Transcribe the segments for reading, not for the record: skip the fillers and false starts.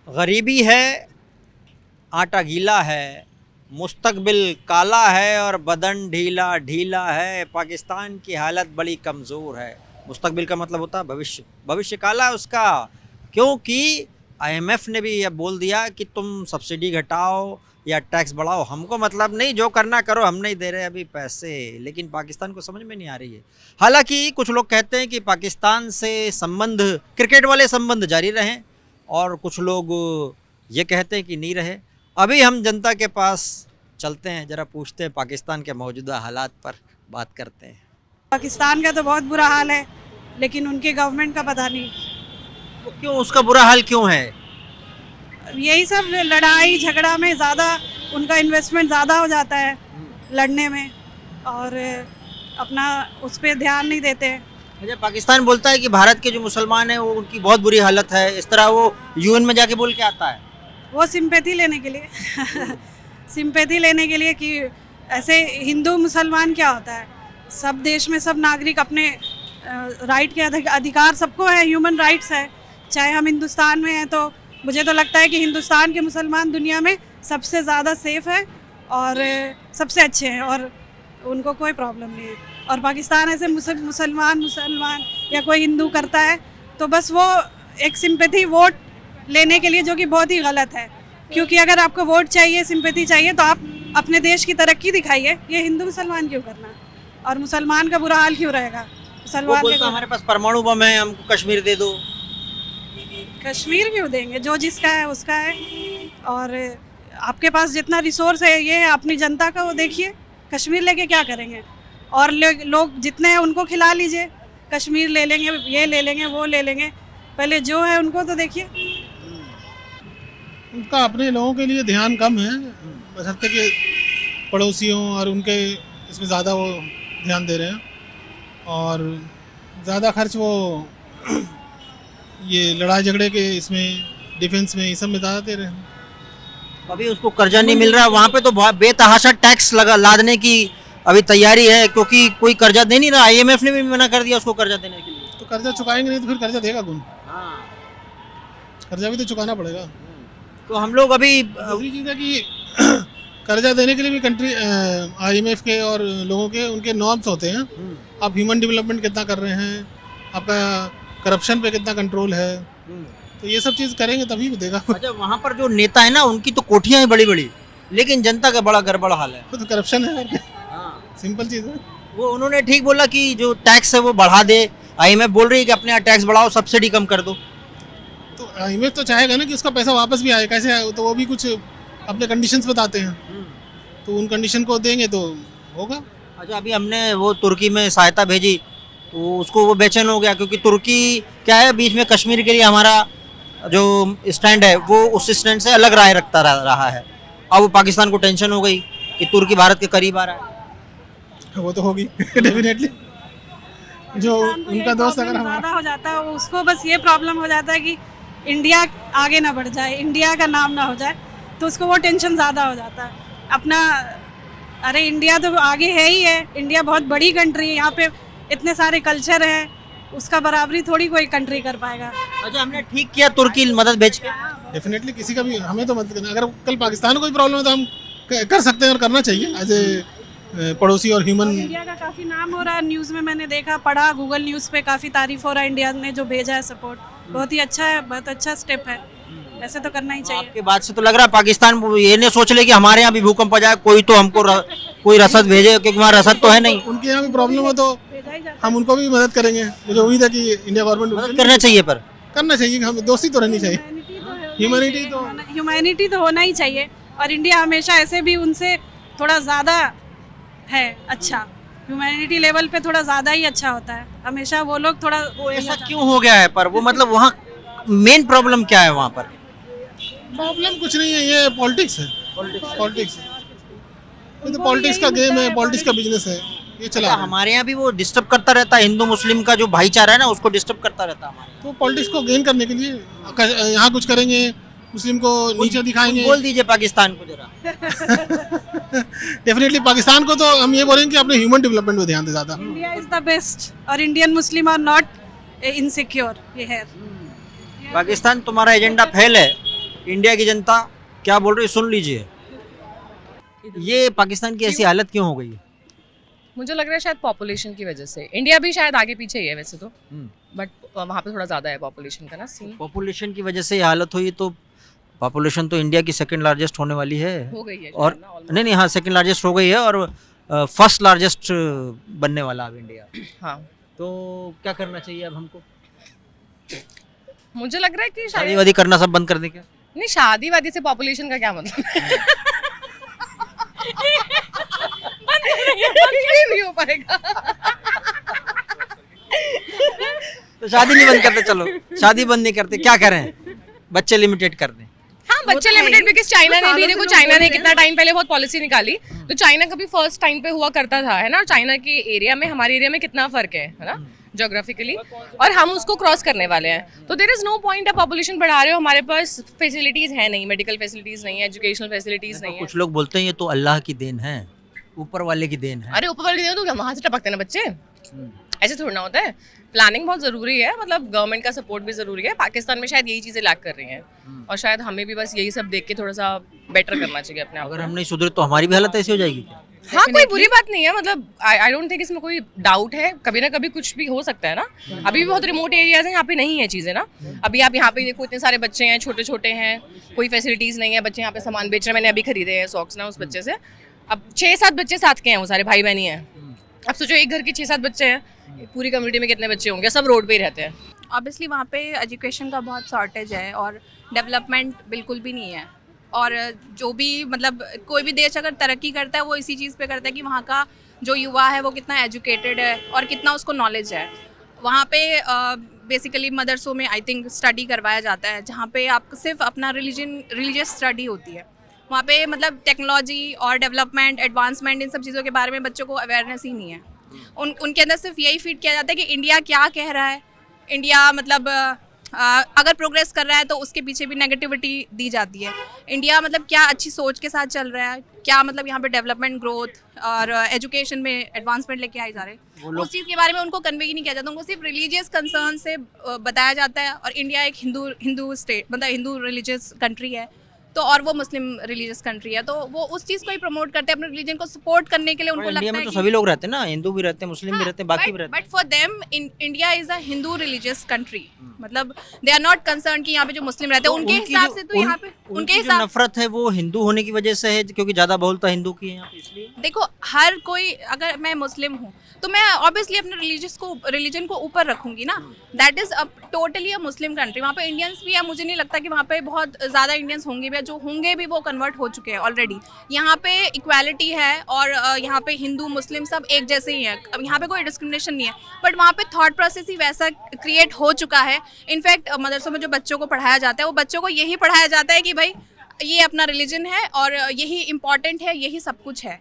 गरीबी है, आटा गीला है, मुस्तकबिल काला है और बदन ढीला ढीला है। पाकिस्तान की हालत बड़ी कमज़ोर है। मुस्तकबिल का मतलब होता है भविष्य, भविष्य काला है उसका, क्योंकि आईएमएफ ने भी यह बोल दिया कि तुम सब्सिडी घटाओ या टैक्स बढ़ाओ, हमको मतलब नहीं, जो करना करो, हम नहीं दे रहे अभी पैसे। लेकिन पाकिस्तान को समझ में नहीं आ रही है। हालांकि कुछ लोग कहते हैं कि पाकिस्तान से संबंध, क्रिकेट वाले संबंध जारी रहें, और कुछ लोग ये कहते हैं कि नहीं रहे। अभी हम जनता के पास चलते हैं, ज़रा पूछते हैं, पाकिस्तान के मौजूदा हालात पर बात करते हैं। पाकिस्तान का तो बहुत बुरा हाल है, लेकिन उनके गवर्नमेंट का पता नहीं। तो क्यों उसका बुरा हाल क्यों है? यही सब लड़ाई झगड़ा में ज़्यादा उनका इन्वेस्टमेंट ज़्यादा हो जाता है लड़ने में, और अपना उस पर ध्यान नहीं देते। अच्छा, पाकिस्तान बोलता है कि भारत के जो मुसलमान हैं वो उनकी बहुत बुरी हालत है, इस तरह वो यूएन में जाके बोल के आता है। वो सिंपैथी लेने के लिए सिंपैथी लेने के लिए कि ऐसे हिंदू मुसलमान क्या होता है, सब देश में सब नागरिक अपने राइट के अधिकार सबको है, ह्यूमन राइट्स है। चाहे हम हिंदुस्तान में हैं, तो मुझे तो लगता है कि हिंदुस्तान के मुसलमान दुनिया में सबसे ज़्यादा सेफ है और सबसे अच्छे हैं, और उनको कोई प्रॉब्लम नहीं है। और पाकिस्तान ऐसे मुसलमान या कोई हिंदू करता है तो बस वो एक सिंपैथी वोट लेने के लिए, जो कि बहुत ही गलत है। क्योंकि अगर आपको वोट चाहिए, सिंपैथी चाहिए, तो आप अपने देश की तरक्की दिखाइए। ये हिंदू मुसलमान क्यों करना, और मुसलमान का बुरा हाल क्यों रहेगा? मुसलमान बोलता हमारे पास परमाणु बम है, हमको कश्मीर दे दो। कश्मीर क्यों देंगे? जो जिसका है उसका है, और आपके पास जितना रिसोर्स है ये है, अपनी जनता का वो देखिए। कश्मीर लेके क्या करेंगे? और लोग जितने हैं उनको खिला लीजिए। कश्मीर ले लेंगे, ये ले लेंगे, वो ले लेंगे, पहले जो है उनको तो देखिए। उनका अपने लोगों के लिए ध्यान कम है, बशर्ते कि पड़ोसियों और उनके इसमें ज़्यादा वो ध्यान दे रहे हैं, और ज़्यादा खर्च वो ये लड़ाई झगड़े के इसमें, डिफेंस में, ये सब में ज़्यादा दे रहे हैं। अभी उसको कर्जा नहीं मिल रहा, वहाँ पे तो बहुत बेतहाशा टैक्स लगा लादने की अभी तैयारी है, क्योंकि कोई कर्जा दे नहीं रहा। आईएमएफ ने भी मना कर दिया उसको कर्जा देने के लिए। तो कर्जा चुकाएंगे नहीं तो फिर कर्जा देगा कौन? कर्जा भी तो चुकाना पड़ेगा। तो हम लोग अभी दूसरी चीज़ है कि कर्जा देने के लिए भी कंट्री, आईएमएफ के और लोगों के उनके नॉर्म्स होते हैं। आप ह्यूमन डेवलपमेंट कितना कर रहे हैं, आपका करप्शन पे कितना कंट्रोल है, तो ये सब चीज़ करेंगे तभी देगा। अच्छा, वहाँ पर जो नेता है ना, उनकी तो कोठियाँ हैं बड़ी बड़ी, लेकिन जनता का बड़ा गड़बड़ हाल है। तो करप्शन है, सिंपल चीज़ है। वो उन्होंने ठीक बोला कि जो टैक्स है वो बढ़ा दे। आईएमएफ बोल रही है कि अपने यहाँ टैक्स बढ़ाओ, सब्सिडी कम कर दो। तो आईएमएफ तो चाहेगा ना कि उसका पैसा वापस भी आए, कैसे आए? तो वो भी कुछ अपने कंडीशंस बताते हैं, तो उन कंडीशन को देंगे तो होगा। अच्छा, अभी हमने वो तुर्की में सहायता भेजी तो उसको वो बेचैन हो गया, क्योंकि तुर्की क्या है, बीच में कश्मीर के लिए हमारा जो स्टैंड है वो उस स्टैंड से अलग राय रखता रहा है। अब पाकिस्तान को टेंशन हो गई कि तुर्की भारत के करीब आ रहा है। वो तो होगी डेफिनेटली। जो उनका दोस्त अगर ज़्यादा हो जाता है, उसको बस ये प्रॉब्लम हो जाता है कि इंडिया आगे ना बढ़ जाए, इंडिया का नाम ना हो जाए, तो उसको वो टेंशन ज़्यादा हो जाता है अपना। अरे इंडिया तो आगे है ही है, इंडिया बहुत बड़ी कंट्री है, यहाँ पे इतने सारे कल्चर हैं, उसका बराबरी थोड़ी कोई कंट्री कर पाएगा। अच्छा, हमने ठीक किया तुर्की मदद भेज के। डेफिनेटली किसी का भी हमें तो मदद करना। अगर कल पाकिस्तान को कोई प्रॉब्लम है तो हम कर सकते हैं और करना चाहिए एज ए पड़ोसी और ह्यूमन। इंडिया का काफ़ी नाम हो रहा है, न्यूज़ में मैंने देखा, पढ़ा, गूगल न्यूज़ पे काफ़ी तारीफ हो रहा है इंडिया ने जो भेजा है सपोर्ट। बहुत ही अच्छा है, बहुत अच्छा स्टेप है, ऐसे तो करना ही चाहिए। आपकी बात से तो लग रहा है पाकिस्तान ये नहीं सोच ले कि हमारे यहाँ भी भूकंप आ जाए, कोई तो हमको कोई रसद भेजे, क्योंकि वहाँ रसद तो है नहीं। उनके यहाँ भी प्रॉब्लम हो तो हम उनको भी मदद करेंगे। मुझे उम्मीद है कि इंडिया गवर्नमेंट मदद करना चाहिए, पर करना चाहिए। हम दोस्ती तो रहनी चाहिए, ह्यूमैनिटी तो होना ही चाहिए, और इंडिया हमेशा ऐसे भी उनसे थोड़ा ज़्यादा है अच्छा, ह्यूमैनिटी लेवल पे थोड़ा ज़्यादा ही अच्छा होता है हमेशा। वो लोग थोड़ा वो ऐसा क्यों हो गया है? पर वो मतलब वहाँ मेन प्रॉब्लम क्या है वहाँ पर? प्रॉब्लम कुछ नहीं है, ये पॉलिटिक्स है। पॉलिटिक्स ये तो पॉलिटिक्स का गेम है, पॉलिटिक्स का बिजनेस है, ये चला। हमारे यहाँ भी वो डिस्टर्ब करता रहता है, हिंदू मुस्लिम का जो भाईचारा है ना, उसको डिस्टर्ब करता रहता है हमारे। तो पॉलिटिक्स को गेन करने के लिए यहाँ कुछ करेंगे, मुस्लिम को नीचे दिखाएंगे। बोल दीजिए पाकिस्तान को जरा। डेफिनेटली पाकिस्तान को तो हम ये बोलेंगे कि अपने ह्यूमन डेवलपमेंट पे ध्यान दे ज़्यादा। इंडिया इज द बेस्ट, और Indian Muslim are not insecure. ये है पाकिस्तान तुम्हारा एजेंडा फेल है, इंडिया की जनता क्या बोल रही है सुन लीजिए। ये पाकिस्तान की ऐसी हालत क्यों हो गई है? मुझे लग रहा है शायद पॉपुलेशन की वजह से। इंडिया भी शायद आगे पीछे ही है वैसे तो, बट वहाँ पे थोड़ा ज़्यादा है पॉपुलेशन का ना सीन। पॉपुलेशन की वजह से ये हालत हुई, तो पॉपुलेशन तो इंडिया की सेकंड लार्जेस्ट होने वाली है। हो गई है और शायद ना almost। नहीं हाँ सेकंड लार्जेस्ट हो गई है और फर्स्ट लार्जेस्ट बनने वाला अब इंडिया। हाँ, तो क्या करना चाहिए अब हमको? मुझे लग रहा है कि शादी शायद वादी करना सब बंद कर दें क्या? नहीं, शादी वादी से पॉपुलेशन का क्या मतलब है? बंद क्यों नहीं हो पाएगा? तो शादी नहीं बंद करते, चलो शादी बंद नहीं करते, क्या करें? बच्चे लिमिटेड कर दें। हाँ, बच्चे लिमिटेड, बिकॉज चाइना ने भी, देखो चाइना ने कितना टाइम पहले बहुत पॉलिसी निकाली, तो चाइना का भी फर्स्ट टाइम पे हुआ करता था, है ना। और चाइना के एरिया में हमारे एरिया में कितना फर्क है ना जोग्राफिकली, और हम उसको क्रॉस करने वाले हैं। तो देयर इज नो पॉइंट आप पॉपुलेशन बढ़ा रहे हो, हमारे पास फैसिलिटीज है नहीं, मेडिकल फैसिलिटीज नहीं है, एजुकेशनल फैसिलिटीज नहीं है। कुछ लोग बोलते हैं ये तो अल्लाह की देन है, ऊपर वाले की देन है। अरे ऊपर वाले देते तो क्या वहां से टपकते ना बच्चे? ऐसे थोड़ा ना होता है। प्लानिंग बहुत ज़रूरी है, मतलब गवर्नमेंट का सपोर्ट भी ज़रूरी है। पाकिस्तान में शायद यही चीज़ें लैक कर रही हैं, और शायद हमें भी बस यही सब देख के थोड़ा सा बेटर करना चाहिए अपने आप अगर हम नहीं सुधरे तो हमारी भी हालत ऐसी हो जाएगी क्या? हाँ, कोई बुरी बात नहीं है, मतलब आई डोंट थिंक इसमें कोई डाउट है। कभी ना कभी कुछ भी हो सकता है ना। अभी भी बहुत रिमोट एरियाज हैं, यहाँ पे नहीं है चीज़ें ना। अभी आप यहाँ पे देखो, इतने सारे बच्चे हैं, छोटे छोटे हैं, कोई फैसिलिटीज़ नहीं है, बच्चे यहाँ पे सामान बेच रहे हैं। मैंने अभी खरीदे हैं सॉक्स ना उस बच्चे से। अब 6-7 बच्चे साथ के हैं, वो सारे भाई बहनी हैं। अब सोचो एक घर के 6-7 बच्चे हैं, पूरी कम्युनिटी में कितने बच्चे होंगे? सब रोड पे ही रहते हैं। ऑब्वियसली वहाँ पे एजुकेशन का बहुत शॉर्टेज है और डेवलपमेंट बिल्कुल भी नहीं है। और जो भी मतलब कोई भी देश अगर तरक्की करता है वो इसी चीज़ पे करता है कि वहाँ का जो युवा है वो कितना एजुकेटेड है और कितना उसको नॉलेज है। वहाँ पे बेसिकली मदरसों में आई थिंक स्टडी करवाया जाता है, जहाँ पे आप सिर्फ अपना रिलीजियस स्टडी होती है। वहाँ पे मतलब टेक्नोलॉजी और डेवलपमेंट, एडवांसमेंट, इन सब चीज़ों के बारे में बच्चों को अवेयरनेस ही नहीं है। उनके अंदर सिर्फ यही फीड किया जाता है कि इंडिया क्या कह रहा है, इंडिया मतलब अगर प्रोग्रेस कर रहा है तो उसके पीछे भी नेगेटिविटी दी जाती है। इंडिया मतलब क्या अच्छी सोच के साथ चल रहा है, क्या मतलब यहाँ पे डेवलपमेंट, ग्रोथ और एजुकेशन में एडवांसमेंट लेके आए जा रहे हैं, उस चीज़ के बारे में उनको कन्वे ही नहीं किया जाता। उनको सिर्फ रिलीजियस कंसर्न से बताया जाता है। और इंडिया एक हिंदू स्टेट, मतलब हिंदू रिलीजियस कंट्री है, तो और वो मुस्लिम रिलीजियस कंट्री है, तो वो उस चीज़ को ही प्रमोट करते हैं, अपने रिलीजन को सपोर्ट करने के लिए। उनको लगता इंडिया में है तो कि सभी लोग रहते हैं ना, हिंदू भी रहते हैं, मुस्लिम भी रहते हैं, बाकी भी रहते हैं। But for them India is a Hindu religious country, मतलब दे आर नॉट कंसर्न कि यहाँ पे जो मुस्लिम रहते हैं उनके हिसाब से, तो यहाँ पे उनके हिसाब, नफरत है वो हिंदू होने की वजह से है, क्योंकि ज्यादा बहुलता हिंदू की है यहाँ पे, इसलिए। देखो हर कोई, अगर मैं मुस्लिम हूँ तो मैं ऑब्वियसली अपने रिलीजन को ऊपर रखूंगी ना। That is totally a Muslim country. वहाँ पे इंडियंस भी है, मुझे नहीं लगता कि वहाँ पे बहुत ज़्यादा इंडियंस होंगे भी, जो होंगे भी वो कन्वर्ट हो चुके हैं ऑलरेडी। यहाँ पे इक्वालिटी है और यहाँ पे हिंदू मुस्लिम सब एक जैसे ही हैं, अब यहाँ पे कोई डिस्क्रिमिनेशन नहीं है। बट वहाँ पे थॉट प्रोसेस ही वैसा क्रिएट हो चुका है। इनफैक्ट मदरसों में जो बच्चों को पढ़ाया जाता है, वो बच्चों को यही पढ़ाया जाता है कि भाई ये अपना रिलीजन है और यही इम्पॉर्टेंट है, यही सब कुछ है।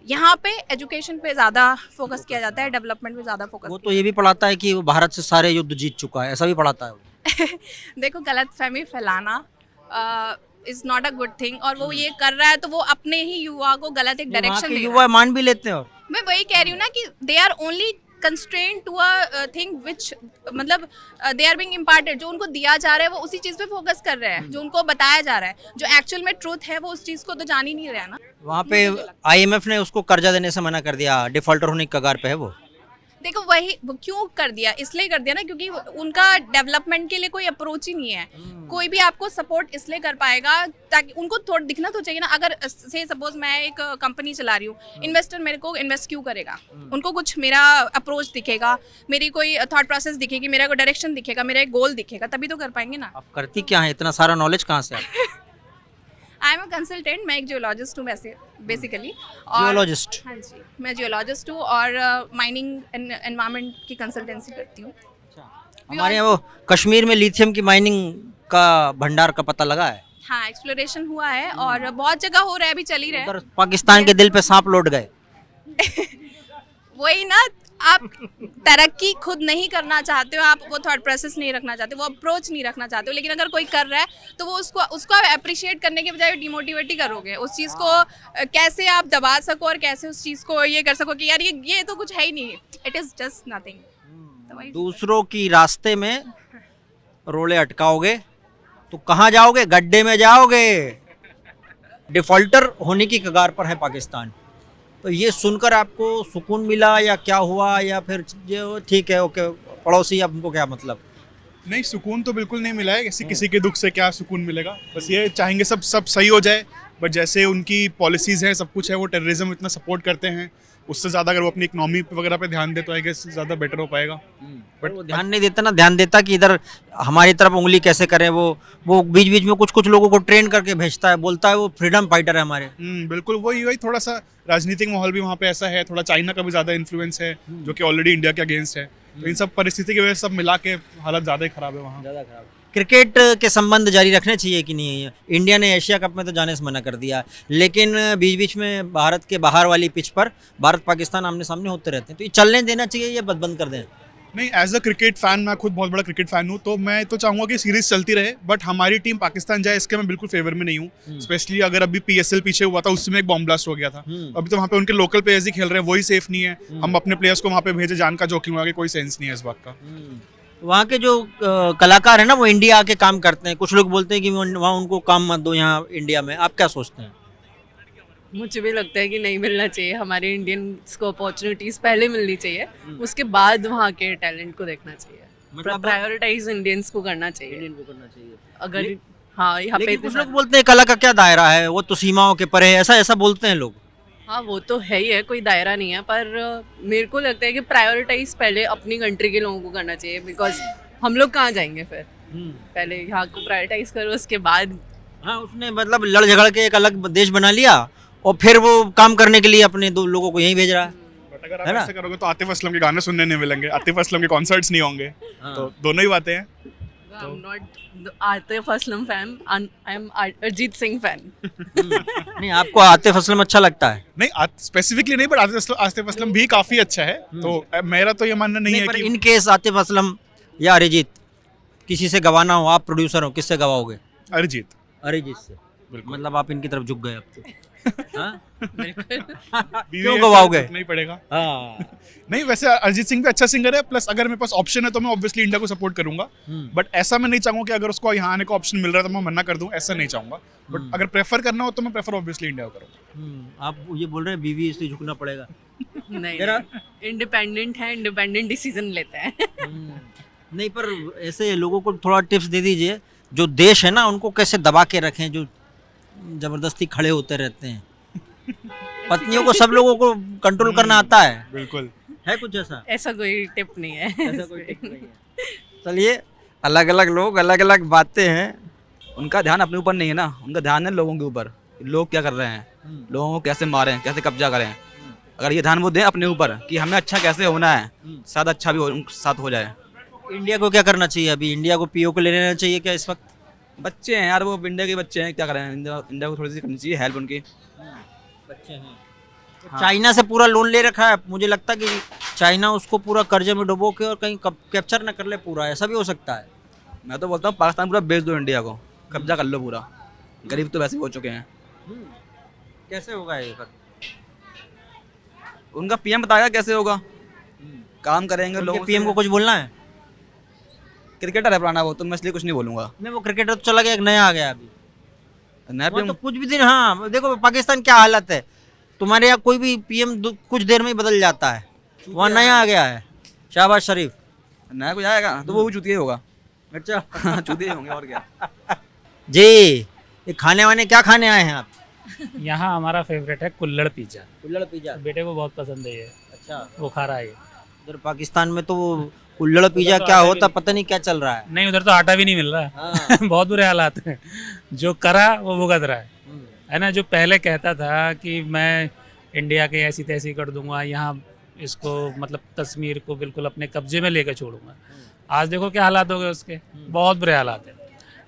यहाँ पे एजुकेशन पे ज़्यादा फोकस किया जाता है, डेवलपमेंट पे ज़्यादा फोकस। वो तो ये भी पढ़ाता है कि वो भारत से सारे युद्ध जीत चुका है, ऐसा भी पढ़ाता है वो। देखो गलत फहमी फैलाना is not a good thing, और वो ये कर रहा है तो वो अपने ही युवा को गलत एक डायरेक्शन दे रहा है। युवा मान भी लेते हैं। और मैं वही कह रही हूँ ना कि they are only constraint to a thing which, मतलब दे आर बीइंग इम्पार्टेड। जो उनको दिया जा रहा है वो उसी चीज़ पे फोकस कर रहे हैं, जो उनको बताया जा रहा है। जो एक्चुअल में ट्रूथ है वो उस चीज़ को तो जान ही नहीं रहा है ना। वहाँ पे IMF ने उसको कर्जा देने से मना कर दिया, डिफॉल्टर होने की कगार पे है वो। देखो वो क्यों कर दिया, इसलिए कर दिया ना क्योंकि उनका डेवलपमेंट के लिए कोई अप्रोच ही नहीं है। कोई भी आपको सपोर्ट इसलिए कर पाएगा ताकि उनको थोड़ा दिखना तो चाहिए ना। अगर से सपोज मैं एक कंपनी चला रही हूँ, इन्वेस्टर मेरे को इन्वेस्ट क्यों करेगा? उनको कुछ मेरा अप्रोच दिखेगा, मेरी कोई थॉट प्रोसेस दिखेगी, मेरा कोई डायरेक्शन दिखेगा, मेरा एक गोल दिखेगा, तभी तो कर पाएंगे ना। आप करती क्या है, इतना सारा नॉलेज कहाँ से आता? आई एम अ कंसल्टेंट, मैं एक जियोलॉजिस्ट हूँ बेसिकली। जियोलॉजिस्ट? हाँ जी, मैं जियोलॉजिस्ट हूँ और माइनिंग एनवायरनमेंट की कंसल्टेंसी करती हूँ। हमारे यहाँ वो कश्मीर में लिथियम की माइनिंग का भंडार का पता लगा है। हाँ, एक्सप्लोरेशन हुआ है और बहुत जगह हो रहा है, अभी चल ही रहा है। उधर पाकिस्तान के दिल पे सांप लौट गए। वही ना, आप तरक्की खुद नहीं करना चाहते हो, आप वो थॉट प्रोसेस नहीं रखना चाहते, वो अप्रोच नहीं रखना चाहते हो। लेकिन अगर कोई कर रहा है तो वो उसको आप अप्रिशिएट करने के बजाय डिमोटिवेट ही करोगे। उस चीज़ को कैसे आप दबा सको और कैसे उस चीज़ को ये कर सको कि यार ये तो कुछ है ही नहीं, इट इज़ जस्ट नथिंग। दूसरों की रास्ते में रोड़े अटकाओगे तो कहाँ जाओगे? गड्ढे में जाओगे। डिफॉल्टर होने की कगार पर है पाकिस्तान। तो ये सुनकर आपको सुकून मिला या क्या हुआ, या फिर जो ठीक है ओके पड़ोसी, अब उनको क्या मतलब? नहीं, सुकून तो बिल्कुल नहीं मिला है। किसी के दुख से क्या सुकून मिलेगा। बस ये चाहेंगे सब सही हो जाए, बट जैसे उनकी पॉलिसीज़ हैं, सब कुछ है, वो टेररिज्म इतना सपोर्ट करते हैं, उससे ज़्यादा अगर वो अपनी इकोनॉमी वगैरह पे ध्यान दे तो आई गेस ज़्यादा बेटर हो पाएगा। बट वो ध्यान नहीं देता ना, ध्यान देता कि इधर हमारी तरफ उंगली कैसे करें। वो बीच बीच में कुछ लोगों को ट्रेन करके भेजता है, बोलता है वो फ्रीडम फाइटर है हमारे। बिल्कुल वही थोड़ा सा राजनीतिक माहौल भी वहाँ पे ऐसा है, थोड़ा चाइना का भी ज़्यादा इन्फ्लुएंस है जो कि ऑलरेडी इंडिया के अगेंस्ट है। तो इन सब परिस्थिति की वजह से सब मिला के हालत ज़्यादा ही खराब है वहाँ। ज़्यादा खराब। क्रिकेट के संबंध जारी रखने चाहिए कि नहीं? इंडिया ने एशिया कप में तो जाने से मना कर दिया, लेकिन बीच बीच में भारत के बाहर वाली पिच पर भारत पाकिस्तान आमने सामने होते रहते हैं, तो ये चलने देना चाहिए या बंद कर दें? नहीं, एज अ क्रिकेट फैन, मैं खुद बहुत बड़ा क्रिकेट फैन हूँ, तो मैं तो चाहूँगा कि सीरीज चलती रहे, बट हमारी टीम पाकिस्तान जाए इसके मैं बिल्कुल फेवर में नहीं हूँ। स्पेशली अगर अभी PSL पीछे हुआ था, उसमें एक बॉम्ब ब्लास्ट हो गया था। अभी तो वहाँ पे उनके लोकल प्लेयर्स ही खेल रहे हैं, वही सेफ नहीं है। हम अपने प्लेयर्स को वहाँ पे भेजे, जान का जोखिम होगा, कोई सेंस नहीं है इस बात का। वहाँ के जो कलाकार हैं ना, वो इंडिया आके काम करते हैं। कुछ लोग बोलते हैं कि वहाँ उनको काम मत दो यहाँ इंडिया में। आप क्या सोचते हैं? मुझे भी लगता है कि नहीं मिलना चाहिए। हमारे इंडियंस को अपॉर्चुनिटीज पहले मिलनी चाहिए, उसके बाद वहाँ के टैलेंट को देखना चाहिए। मतलब प्रायोरिटाइज इंडियंस को करना चाहिए। अगर हाँ, यहाँ पे लेकिन कुछ लोग बोलते हैं कला का क्या दायरा है, वो तो सीमाओं के परे है, ऐसा बोलते हैं लोग। हाँ, वो तो है ही है, कोई दायरा नहीं है, पर मेरे को लगता है कि प्रायोरिटाइज पहले अपनी कंट्री के लोगों को करना चाहिए, बिकॉज हम लोग कहाँ जाएंगे फिर। पहले यहाँ को प्रायोरिटाइज करो, उसके बाद। हाँ, उसने मतलब लड़ झगड़ के एक अलग देश बना लिया और फिर वो काम करने के लिए अपने दो लोगों को यहीं भेज रहा है। बट अगर आप ऐसे करोगे तो आतिफ असलम के गाने सुनने नहीं मिलेंगे, आतिफ असलम के कॉन्सर्ट्स नहीं होंगे। तो दोनों ही बातें हैं। I am not Atif Aslam fan, I am Arijit Singh fan. नहीं, आपको आतिफ असलम अच्छा लगता है? नहीं, स्पेसिफिकली नहीं, बट आतिफ असलम भी काफी अच्छा है। तो मेरा तो ये मानना नहीं है कि इन केस आतिफ असलम या अरिजीत किसी से गवाना हो, आप प्रोड्यूसर हो, किससे गवाओगे? अरिजीत से। मतलब आप इनकी तरफ झुक गए अब तो। हाँ? बीवी क्यों है, गवाओगे? नहीं पड़ेगा। हाँ। नहीं, वैसे अरिजीत सिंह भी अच्छा सिंगर है, प्लस अगर मेरे पास ऑप्शन है तो मैं ऑब्वियसली इंडिया को सपोर्ट करूंगा। बट ऐसा मैं नहीं चाहूंगा कि अगर उसको यहाँ आने का ऑप्शन मिल रहा है तो मैं मना कर दूं, ऐसा नहीं चाहूंगा। बट अगर प्रेफर करना हो तो मैं प्रेफर ऑब्वियसली इंडिया को करूंगा। आप ये बोल रहे हैं बीवी इसलिए झुकना पड़ेगा? नहीं, इंडिपेंडेंट है, इंडिपेंडेंट डिसीजन लेते हैं। नहीं, पर ऐसे लोगों को थोड़ा टिप्स दे दीजिए जो देश है ना उनको कैसे दबा के रखें, जो जबरदस्ती खड़े होते रहते हैं। पत्नियों को सब लोगों को कंट्रोल करना आता है। बिल्कुल है कुछ ऐसा? ऐसा कोई टिप नहीं है। ऐसा कोई टिप नहीं है। चलिए, अलग अलग लोग अलग अलग बातें हैं। उनका ध्यान अपने ऊपर नहीं है ना, उनका ध्यान है लोगों के ऊपर। लोग क्या कर रहे हैं, लोगों को कैसे मारें, कैसे कब्जा करें। अगर ये ध्यान वो दें अपने ऊपर कि हमें अच्छा कैसे होना है, शायद अच्छा भी साथ हो जाए। इंडिया को क्या करना चाहिए? अभी इंडिया को PO को ले लेना चाहिए क्या इस वक्त? बच्चे हैं यार, वो इंडिया के बच्चे हैं, क्या करें। इंडिया को थोड़ी सी करनी चाहिए हेल्प उनकी। बच्चे हैं तो चाइना से पूरा लोन ले रखा है। मुझे लगता है कि चाइना उसको पूरा कर्जे में डुबो के और कहीं कैप्चर न कर ले पूरा, ऐसा भी हो सकता है। मैं तो बोलता हूँ पाकिस्तान पूरा बेच दो, इंडिया को कब्जा कर लो पूरा। गरीब तो वैसे ही हो चुके हैं। कैसे होगा ये? उनका PM बताएगा कैसे होगा। काम करेंगे लोग। PM को कुछ बोलना है? क्रिकेटर है पुराना वो, तो मैं इसलिए कुछ नहीं बोलूंगा। नहीं, वो क्रिकेटर तो चला गया, एक नया आ गया अभी। नया वो PM तो कुछ भी दिन, हाँ देखो पाकिस्तान क्या हालत है। तुम्हारे यहाँ कोई भी PM कुछ देर में ही बदल जाता है। वहाँ नया आ गया है, शहबाज शरीफ। नया कोई आएगा तो वो भी चूतिया होगा। अच्छा। चूतिया होंगे और क्या। जी, ये खाने वाने क्या खाने आए हैं आप? यहाँ हमारा फेवरेट है कुल्हड़ पिज्जा। कुल्हड़ पिज्जा बेटे को बहुत पसंद है ये। अच्छा। वो खा रहा है ये। उधर पाकिस्तान में तो वो कुल्हड़ पिज्जा क्या होता पता नहीं क्या चल रहा है। नहीं, उधर तो आटा भी नहीं मिल रहा है। हाँ। बहुत बुरे हालात हैं। जो करा वो भुगत रहा है ना। जो पहले कहता था कि मैं इंडिया के ऐसी तैसी कर दूंगा, यहाँ इसको मतलब कश्मीर को बिल्कुल अपने कब्जे में लेकर छोड़ूंगा, आज देखो क्या हालात हो गए उसके। बहुत बुरे हालात हैं।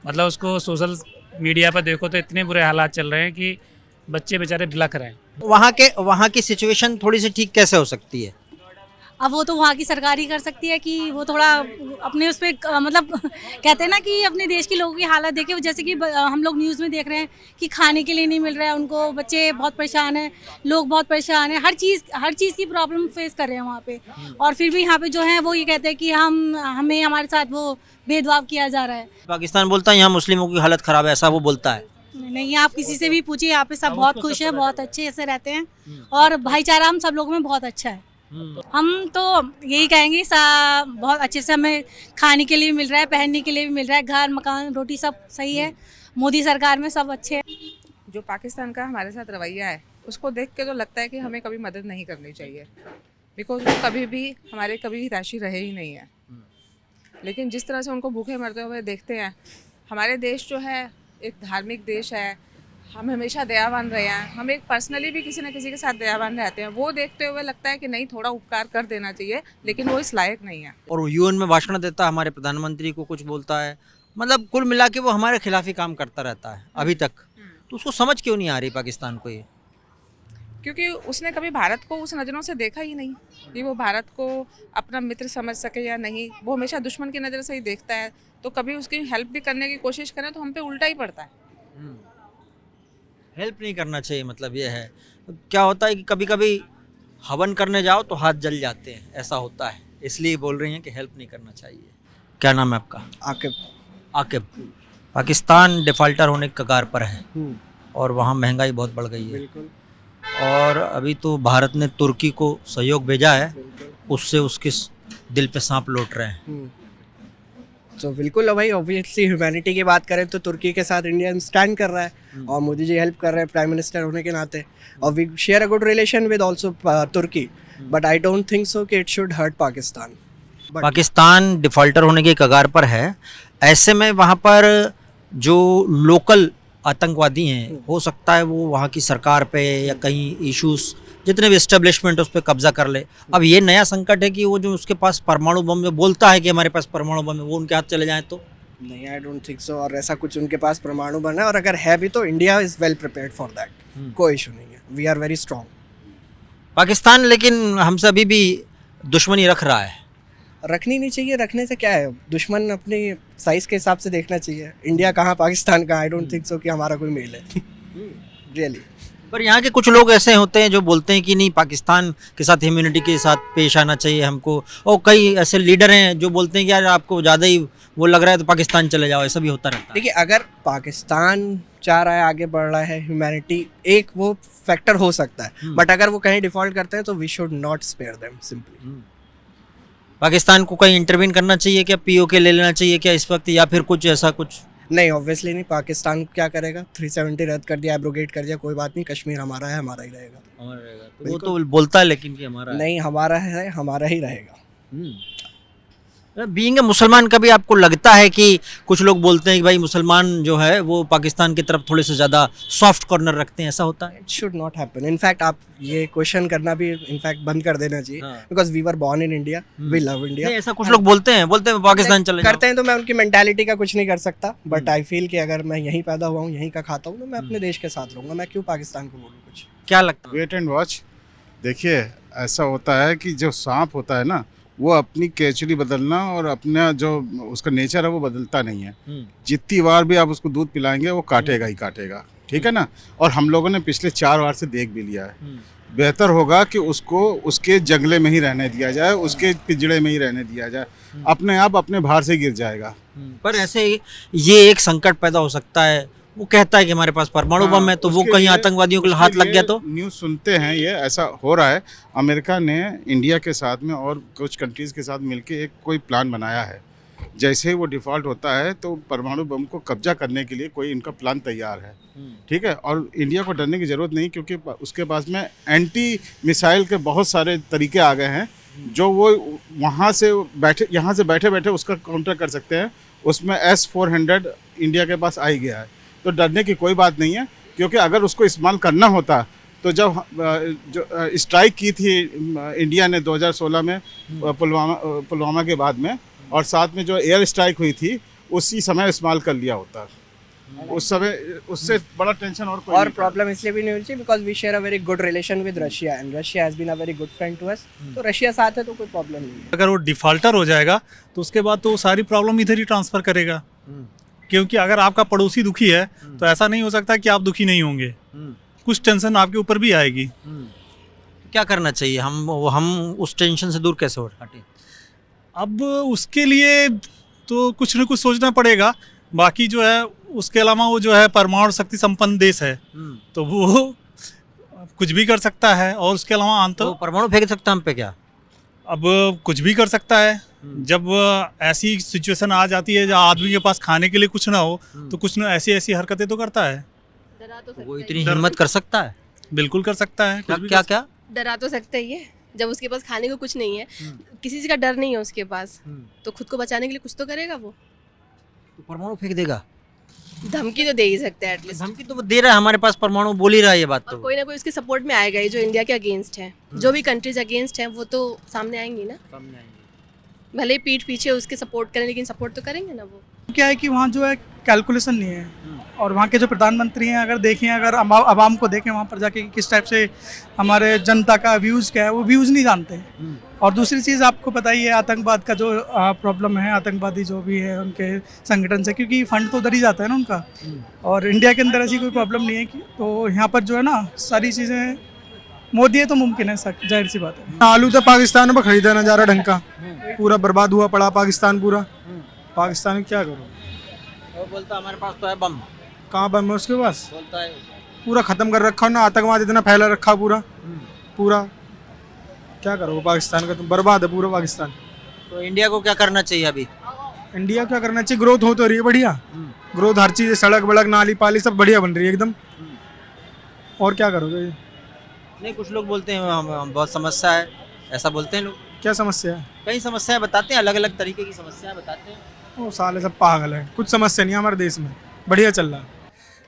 मतलब उसको सोशल मीडिया पर देखो तो इतने बुरे हालात चल रहे हैं कि बच्चे बेचारे बिलख रहे हैं। वहाँ की सिचुएशन थोड़ी सी ठीक कैसे हो सकती है? अब वो तो वहाँ की सरकार ही कर सकती है कि वो थोड़ा अपने उस पर मतलब कहते हैं ना कि अपने देश के लोगों की हालत देखे, जैसे कि हम लोग न्यूज़ में देख रहे हैं कि खाने के लिए नहीं मिल रहा है उनको, बच्चे बहुत परेशान हैं, लोग बहुत परेशान हैं, हर चीज़ की प्रॉब्लम फेस कर रहे हैं वहाँ पे। और फिर भी यहाँ पे जो है वो ये कहते हैं कि हमें हमारे साथ वो भेदभाव किया जा रहा है। पाकिस्तान बोलता है यहाँ मुस्लिमों की हालत ख़राब है, ऐसा वो बोलता है। नहीं, आप किसी से भी पूछिए, यहाँ पे सब बहुत खुश हैं, बहुत अच्छे से रहते हैं और भाईचारा हम सब लोगों में बहुत अच्छा है। हम तो यही कहेंगे बहुत अच्छे से हमें खाने के लिए मिल रहा है, पहनने के लिए भी मिल रहा है, घर मकान रोटी सब सही है, मोदी सरकार में सब अच्छे हैं। जो पाकिस्तान का हमारे साथ रवैया है उसको देख के तो लगता है कि हमें कभी मदद नहीं करनी चाहिए, बिकॉज वो कभी भी हमारे कभी हितैषी रहे ही नहीं है। लेकिन जिस तरह से उनको भूखे मरते हुए देखते हैं, हमारे देश जो है एक धार्मिक देश है, हम हमेशा दयावान रहे हैं, हम एक पर्सनली भी किसी न किसी के साथ दयावान रहते हैं, वो देखते हुए लगता है कि नहीं थोड़ा उपकार कर देना चाहिए, लेकिन वो इस लायक नहीं है। और यूएन में भाषण देता है, हमारे प्रधानमंत्री को कुछ बोलता है, मतलब कुल मिला के वो हमारे खिलाफ ही काम करता रहता है अभी तक। तो उसको समझ क्यों नहीं आ रही पाकिस्तान को ये? क्योंकि उसने कभी भारत को उस नज़रों से देखा ही नहीं कि वो भारत को अपना मित्र समझ सके या नहीं, वो हमेशा दुश्मन की नज़र से ही देखता है। तो कभी उसकी हेल्प भी करने की कोशिश करें तो हम पे उल्टा ही पड़ता है। हेल्प नहीं करना चाहिए, मतलब ये है। क्या होता है कि कभी कभी हवन करने जाओ तो हाथ जल जाते हैं, ऐसा होता है, इसलिए बोल रही हैं कि हेल्प नहीं करना चाहिए। क्या नाम है आपका? आकिब। आकिब। पाकिस्तान डिफ़ाल्टर होने के कगार पर है और वहाँ महंगाई बहुत बढ़ गई है। बिल्कुल। और अभी तो भारत ने तुर्की को सहयोग भेजा है, उससे उसके दिल पे सांप लौट रहे हैं। तो बिल्कुल भाई, ऑब्वियसली ह्यूमैनिटी की बात करें तो तुर्की के साथ इंडिया स्टैंड कर रहा है और मोदी जी हेल्प कर रहे हैं प्राइम मिनिस्टर होने के नाते, और we share a good relation with also Turkey, but I don't think so कि it should hurt Pakistan. Pakistan defaulter होने के कगार पर है, ऐसे में वहाँ पर जो लोकल आतंकवादी हैं, हो सकता है वो वहाँ की सरकार पे या कहीं इश्यूज जितने भी एस्टेब्लिशमेंट उस पर कब्जा कर ले। अब ये नया संकट है कि वो जो उसके पास परमाणु बम में बोलता है कि हमारे पास परमाणु बम है, वो उनके हाथ चले जाएं तो? नहीं, आई डोंट थिंक सो। और ऐसा कुछ उनके पास परमाणु बम है, और अगर है भी तो India is well prepared for that, कोई इशू नहीं है, we are very strong. Pakistan लेकिन हमसे अभी भी दुश्मनी रख रहा है। रखनी नहीं चाहिए, रखने से क्या है, दुश्मन अपनी साइज के हिसाब से देखना चाहिए। इंडिया कहाँ पाकिस्तान कहाँ, आई डोंट थिंक सो कि हमारा कोई मेल है रियली। पर यहाँ के कुछ लोग ऐसे होते हैं जो बोलते हैं कि नहीं, पाकिस्तान के साथ ह्यूमैनिटी के साथ पेश आना चाहिए हमको, और कई ऐसे लीडर हैं जो बोलते हैं कि यार आपको ज़्यादा ही वो लग रहा है तो पाकिस्तान चले जाओ, ऐसा भी होता रहता है। देखिए, अगर पाकिस्तान चाह रहा है, आगे बढ़ रहा है, ह्यूमैनिटी एक वो फैक्टर हो सकता है, बट अगर वो कहीं डिफॉल्ट करते हैं तो we should not spare them simply. Pakistan को कहीं इंटरवीन करना चाहिए क्या, पीओके ले लेना चाहिए क्या इस वक्त, या फिर कुछ ऐसा कुछ? नहीं, ऑब्वियसली नहीं। पाकिस्तान क्या करेगा, 370 रद्द कर दिया, एब्रोगेट कर दिया, कोई बात नहीं, कश्मीर हमारा है, हमारा ही रहेगा। तो वो तो बोलता है लेकिन कि हमारा नहीं, हमारा है, हमारा ही रहेगा। बीइंग ए मुसलमान, कभी आपको लगता है कि कुछ लोग बोलते हैं कि भाई मुसलमान जो है वो पाकिस्तान की तरफ थोड़े से ज़्यादा सॉफ्ट कॉर्नर रखते हैं, ऐसा होता है? It should not happen. In fact आप ये क्वेश्चन करना भी इनफैक्ट बंद कर देना चाहिए, because we were born in India, we love India. ऐसा कुछ लोग बोलते हैं पाकिस्तान चले करते हैं, तो मैं उनकी मेंटालिटी का कुछ नहीं कर सकता, बट आई फील कि अगर मैं यहीं पैदा हुआ हूँ, यहीं का खाता हूँ, तो मैं अपने देश के साथ रहूँगा, मैं क्यों पाकिस्तान को बोलूँ कुछ? क्या लगता है? Wait and watch. देखिए, ऐसा होता है कि जो सांप होता है ना, वो अपनी केचुली बदलना और अपना जो उसका नेचर है वो बदलता नहीं है। जितनी बार भी आप उसको दूध पिलाएंगे वो काटेगा ही काटेगा, ठीक है ना। और हम लोगों ने पिछले 4 बार से देख भी लिया है। बेहतर होगा कि उसको उसके जंगले में ही रहने दिया जाए, उसके पिंजड़े में ही रहने दिया जाए, अपने आप अपने भार से गिर जाएगा। पर ऐसे ये एक संकट पैदा हो सकता है, वो कहता है कि हमारे पास परमाणु बम है, तो वो कहीं आतंकवादियों के हाथ लग गया तो? न्यूज़ सुनते हैं ये ऐसा हो रहा है। अमेरिका ने इंडिया के साथ में और कुछ कंट्रीज़ के साथ मिलके एक कोई प्लान बनाया है, जैसे ही वो डिफ़ॉल्ट होता है तो परमाणु बम को कब्जा करने के लिए कोई इनका प्लान तैयार है, ठीक है। और इंडिया को डरने की ज़रूरत नहीं, क्योंकि उसके पास में एंटी मिसाइल के बहुत सारे तरीके आ गए हैं, जो वो यहाँ से बैठे बैठे उसका काउंटर कर सकते हैं। उसमें S-400 इंडिया के पास आ ही गया है, तो डरने की कोई बात नहीं है। क्योंकि अगर उसको इस्तेमाल करना होता तो जब जो स्ट्राइक की थी इंडिया ने 2016 में पुलवामा के बाद में, और साथ में जो एयर स्ट्राइक हुई थी, उसी समय इस्तेमाल कर लिया होता। उस समय उससे बड़ा टेंशन और कोई और नहीं था। प्रॉब्लम इसलिए भी नहीं होनी चाहिए because we share a very good relation with Russia and Russia has been a very good friend to us, तो रशिया साथ है तो कोई प्रॉब्लम नहीं है। अगर वो डिफॉल्टर हो जाएगा तो उसके बाद तो वो सारी प्रॉब्लम इधर ही ट्रांसफर करेगा, क्योंकि अगर आपका पड़ोसी दुखी है तो ऐसा नहीं हो सकता कि आप दुखी नहीं होंगे, कुछ टेंशन आपके ऊपर भी आएगी। क्या करना चाहिए, हम उस टेंशन से दूर कैसे हटें? अब उसके लिए तो कुछ न कुछ सोचना पड़ेगा, बाकी जो है उसके अलावा वो जो है परमाणु शक्ति संपन्न देश है तो वो कुछ भी कर सकता है, और उसके अलावा तो परमाणु फेंक सकता हम पे क्या? अब कुछ भी कर सकता है। जब ऐसी सिचुएशन आ जाती है जहाँ आदमी के पास खाने के लिए कुछ ना हो तो कुछ ना ऐसी हरकतें तो करता है। वो इतनी हिम्मत कर सकता है? बिल्कुल कर सकता है। क्या क्या डरा तो सकता ही है, जब उसके पास खाने को कुछ नहीं है, किसी चीज का डर नहीं है उसके पास, तो खुद को बचाने के लिए कुछ तो करेगा वो। तो परमाणु फेंक देगा? धमकी तो दे ही सकता है एटलीस्ट। धमकी तो वो दे रहा है, हमारे पास परमाणु बोल ही रहा है ये बात। तो कोई ना कोई उसके सपोर्ट में आएगा ही, जो इंडिया के अगेंस्ट है, जो भी कंट्रीज अगेंस्ट हैं वो तो सामने आएंगी ना, भले ही पीठ पीछे उसके सपोर्ट करें लेकिन सपोर्ट तो करेंगे ना वो। क्या है कि वहाँ जो है कैलकुलेशन नहीं है, और वहाँ के जो प्रधानमंत्री हैं अगर देखें, अगर आवाम को देखें वहाँ पर जाके किस टाइप से हमारे जनता का व्यूज़ क्या है, वो व्यूज़ नहीं जानते। और दूसरी चीज़ आपको पता ही है आतंकवाद का जो प्रॉब्लम है, आतंकवादी जो भी है उनके संगठन से, क्योंकि फंड तो उधर ही जाता है ना उनका, और इंडिया के अंदर ऐसी कोई प्रॉब्लम नहीं है कि, तो यहाँ पर जो है ना सारी चीज़ें मोदी है तो मुमकिन है, जाहिर सी बात है। आलू तो पाकिस्तान में खरीदा ना जा रहा ढंग का, पूरा बर्बाद हुआ पड़ा पाकिस्तान पूरा। पाकिस्तान क्या करो, वो बोलता हमारे पास तो है बम। कहाँ बम है उसके पास? बोलता है पूरा खत्म कर रखा ना, आतंकवाद इतना फैला रखा पूरा पूरा। क्या करो पाकिस्तान का, तो बर्बाद है पूरा पाकिस्तान। तो इंडिया को क्या करना चाहिए अभी? इंडिया क्या करना चाहिए, ग्रोथ हो तो रही है बढ़िया, ग्रोथ हर चीज़, सड़क बड़क नाली पाली सब बढ़िया बन रही है एकदम। और क्या करोगे? नहीं, कुछ लोग बोलते हैं हम बहुत समस्या है, ऐसा बोलते हैं लोग। क्या समस्या है? कई समस्याएं बताते हैं, अलग अलग तरीके की समस्याएं बताते हैं। वो साले सब पागल है, कुछ समस्या नहीं है हमारे देश में, बढ़िया चल रहा है।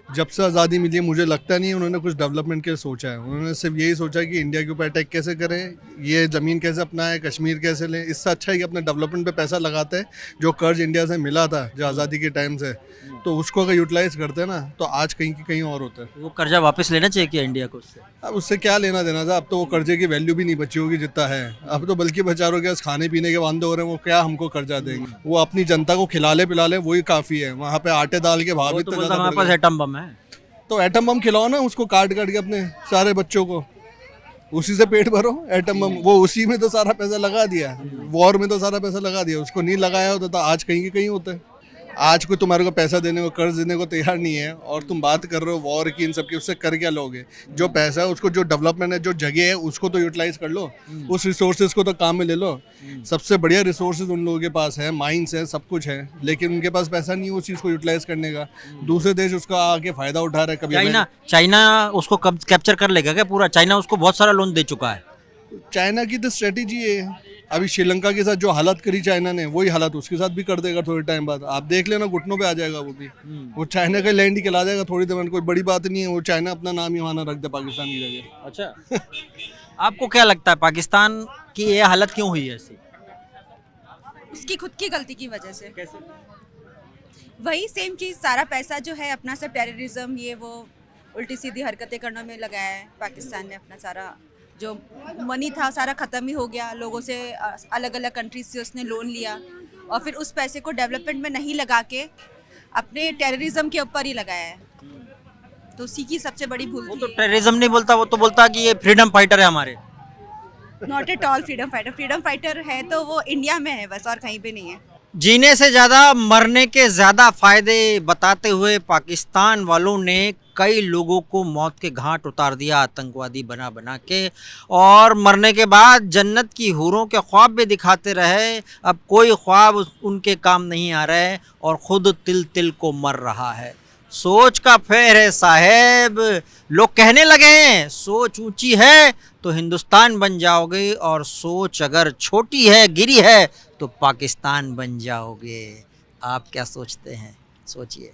जब से आज़ादी मिली है मुझे लगता नहीं उन्होंने कुछ डेवलपमेंट के लिए सोचा है। उन्होंने सिर्फ यही सोचा कि इंडिया के ऊपर अटैक कैसे करें, ये ज़मीन कैसे अपनाएं, कश्मीर कैसे लें। इससे अच्छा है कि अपने डेवलपमेंट पे पैसा लगाते हैं। जो कर्ज इंडिया से मिला था जो आज़ादी के टाइम से, तो उसको अगर यूटिलाइज करते हैं ना तो आज कहीं की कहीं और होता है। वो कर्जा वापस लेना चाहिए क्या इंडिया को उससे? अब उससे क्या लेना देना था, अब तो वो कर्जे की वैल्यू भी नहीं बची होगी जितना है। अब तो बल्कि बेचारों के खाने पीने के वांदे हो रहे हैं, वो क्या हमको कर्जा देंगे। वो अपनी जनता को खिला ले वही काफ़ी है। वहाँ पे आटे दाल के भाव इतने ज़्यादा, हमारे पास एटम बम है तो एटम बम खिलाओ ना उसको, काट के अपने सारे बच्चों को, उसी से पेट भरो। एटम बम वो उसी में तो सारा पैसा लगा दिया, वॉर में तो सारा पैसा लगा दिया। उसको नहीं लगाया होता तो आज कहीं के कहीं होता है। आज कोई तुम्हारे को पैसा देने को, कर्ज देने को तैयार नहीं है, और तुम बात कर रहे हो वॉर की, इन सब की। उससे कर क्या लोगे? जो पैसा है उसको, जो डेवलपमेंट है, जो जगह है, उसको तो यूटिलाइज कर लो, उस रिसोर्सेज को तो काम में ले लो। सबसे बढ़िया रिसोर्सेज उन लोगों के पास है, माइंस है, सब कुछ है, लेकिन उनके पास पैसा नहीं है उस चीज़ को यूटिलाइज करने का। दूसरे देश उसका आके फ़ायदा उठा रहा है। कभी चाइना उसको कैप्चर कर लेगा क्या पूरा? चाइना उसको बहुत सारा लोन दे चुका है। चाइना की तो स्ट्रेटेजी है। अभी श्रीलंका के साथ जो हालत करी चाइना ने, वही हालत उसके साथ भी कर देगा थोड़े टाइम बाद। आप देख लेना, घुटनों पे आ जाएगा वो भी। वो चाइना का लैंड ही खिला जाएगा थोड़ी देर में, कोई बड़ी बात नहीं है। वो चाइना अपना नाम ही वहाँ रख दे पाकिस्तान की जगह। अच्छा आपको क्या लगता है पाकिस्तान की ये हालत क्यों हुई है ऐसी? उसकी खुद की गलती की वजह से। कैसे? वही सेम चीज़, सारा पैसा जो है अपना सब टेररिज्म, ये वो उल्टी सीधी हरकतें करने में लगाया है। पाकिस्तान ने अपना सारा जो मनी था सारा ख़त्म ही हो गया। लोगों से अलग अलग कंट्रीज से उसने लोन लिया, और फिर उस पैसे को डेवलपमेंट में नहीं लगा के अपने टेररिज्म के ऊपर ही लगाया है। तो उसी की सबसे बड़ी भूल थी। तो टेररिज्म नहीं बोलता, वो तो बोलता कि ये फ्रीडम फाइटर है हमारे। Not at all freedom fighter. Freedom fighter है तो वो इंडिया में है बस, और कहीं पे नहीं है। जीने से ज़्यादा मरने के ज़्यादा फायदे बताते हुए पाकिस्तान वालों ने कई लोगों को मौत के घाट उतार दिया आतंकवादी बना बना के, और मरने के बाद जन्नत की हूरों के ख्वाब भी दिखाते रहे। अब कोई ख्वाब उनके काम नहीं आ रहे और ख़ुद तिल तिल को मर रहा है। सोच का फेर है साहेब। लोग कहने लगे हैं सोच ऊंची है तो हिंदुस्तान बन जाओगे, और सोच अगर छोटी है, गिरी है, तो पाकिस्तान बन जाओगे। आप क्या सोचते हैं? सोचिए।